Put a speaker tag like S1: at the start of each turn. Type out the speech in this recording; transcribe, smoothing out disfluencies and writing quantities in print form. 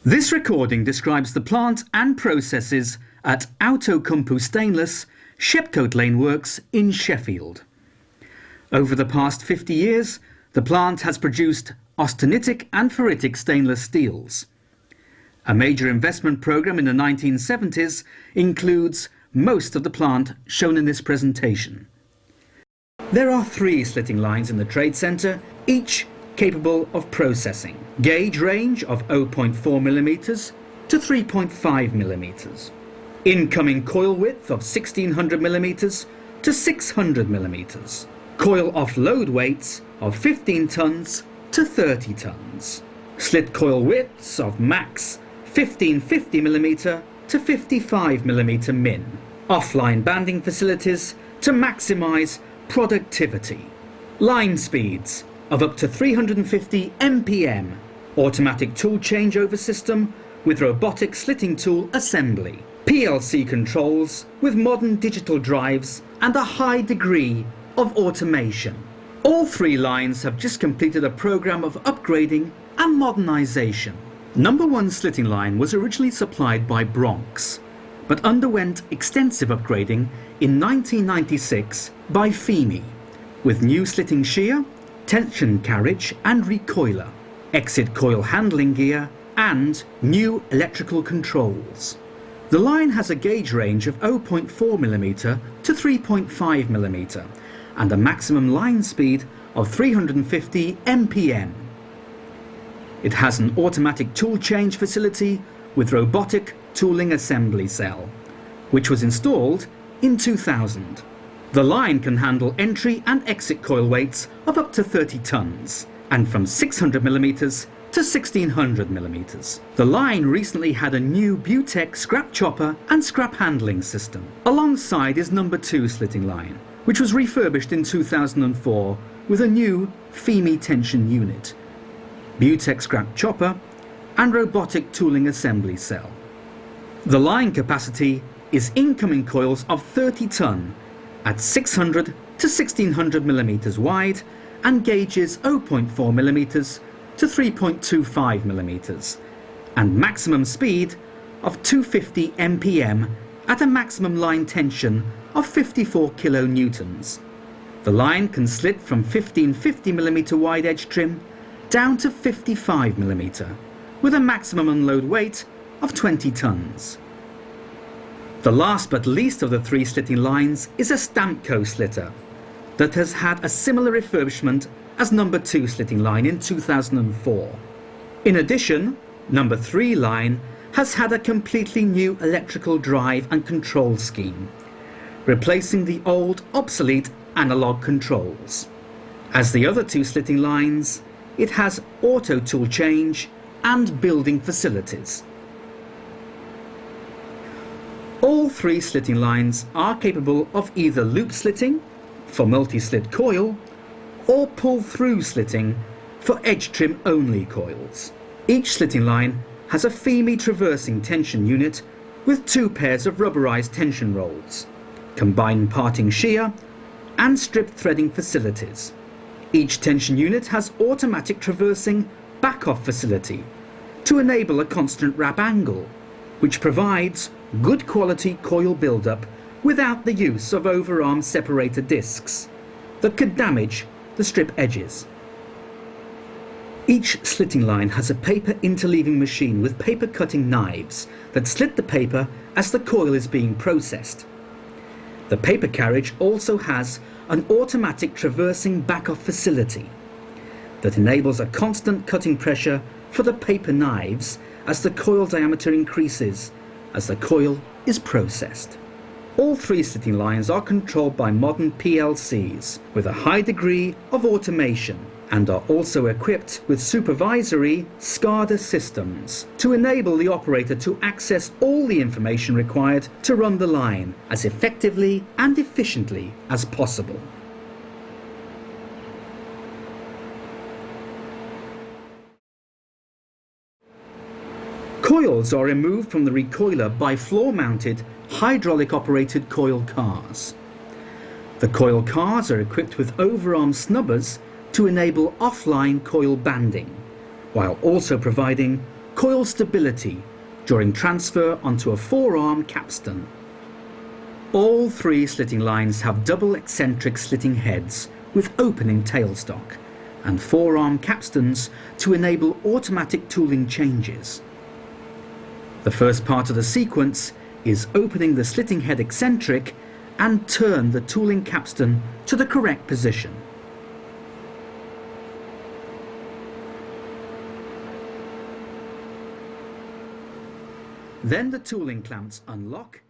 S1: This recording describes the plant and processes at OUTO KUMPU Stainless, Shepcote Lane Works in Sheffield. Over the past 50 years, the plant has produced austenitic and ferritic stainless steels. A major investment programme in the 1970s includes most of the plant shown in this presentation. There are 3 slitting lines in the trade centre, each capable of processing. Gauge range of 0.4mm to 3.5mm. Incoming coil width of 1600mm to 600mm. Coil offload weights of 15 tonnes to 30 tonnes. Slit coil widths of max 1550mm to 55mm min. Offline banding facilities to maximise productivity. Line speeds of up to 350 mpm. Automatic tool changeover system with robotic slitting tool assembly. PLC controls with modern digital drives and a high degree of automation. All 3 lines have just completed a programme of upgrading and modernisation. Number 1 slitting line was originally supplied by Bronx, but underwent extensive upgrading in 1996 by FIMI, with new slitting shear, tension carriage and recoiler, exit coil handling gear and new electrical controls. The line has a gauge range of 0.4mm to 3.5mm and a maximum line speed of 350 mpm. It has an automatic tool change facility with robotic tooling assembly cell, which was installed in 2000. The line can handle entry and exit coil weights of up to 30 tonnes and from 600mm to 1600mm. The line recently had a new Butec scrap chopper and scrap handling system, alongside his number 2 slitting line, which was refurbished in 2004 with a new FIMI tension unit, Butec scrap chopper and robotic tooling assembly cell. The line capacity is incoming coils of 30 tonne at 600 to 1600mm wide and gauges 0.4mm to 3.25mm and maximum speed of 250 mpm at a maximum line tension of 54 kilonewtons. The line can slit from 1550mm wide edge trim down to 55mm with a maximum unload weight of 20 tonnes. The last but least of the 3 slitting lines is a Stamco slitter that has had a similar refurbishment as number 2 slitting line in 2004. In addition, number 3 line has had a completely new electrical drive and control scheme, replacing the old obsolete analog controls. As the other 2 slitting lines, it has auto tool change and building facilities. All 3 slitting lines are capable of either loop slitting for multi-slit coil or pull-through slitting for edge trim only coils. Each slitting line has a FIMI traversing tension unit with 2 pairs of rubberized tension rolls, combined parting shear and strip threading facilities. Each tension unit has automatic traversing back-off facility to enable a constant wrap angle, which provides good quality coil build-up without the use of overarm separator discs that could damage the strip edges. Each slitting line has a paper interleaving machine with paper cutting knives that slit the paper as the coil is being processed. The paper carriage also has an automatic traversing back-off facility that enables a constant cutting pressure for the paper knives as the coil diameter increases as the coil is processed. All 3 slitting lines are controlled by modern PLCs with a high degree of automation and are also equipped with supervisory SCADA systems to enable the operator to access all the information required to run the line as effectively and efficiently as possible. Coils are removed from the recoiler by floor-mounted, hydraulic-operated coil cars. The coil cars are equipped with overarm snubbers to enable offline coil banding, while also providing coil stability during transfer onto a 4-arm capstan. All 3 slitting lines have double eccentric slitting heads with opening tailstock and 4-arm capstans to enable automatic tooling changes. The first part of the sequence is opening the slitting head eccentric and turn the tooling capstan to the correct position. Then the tooling clamps unlock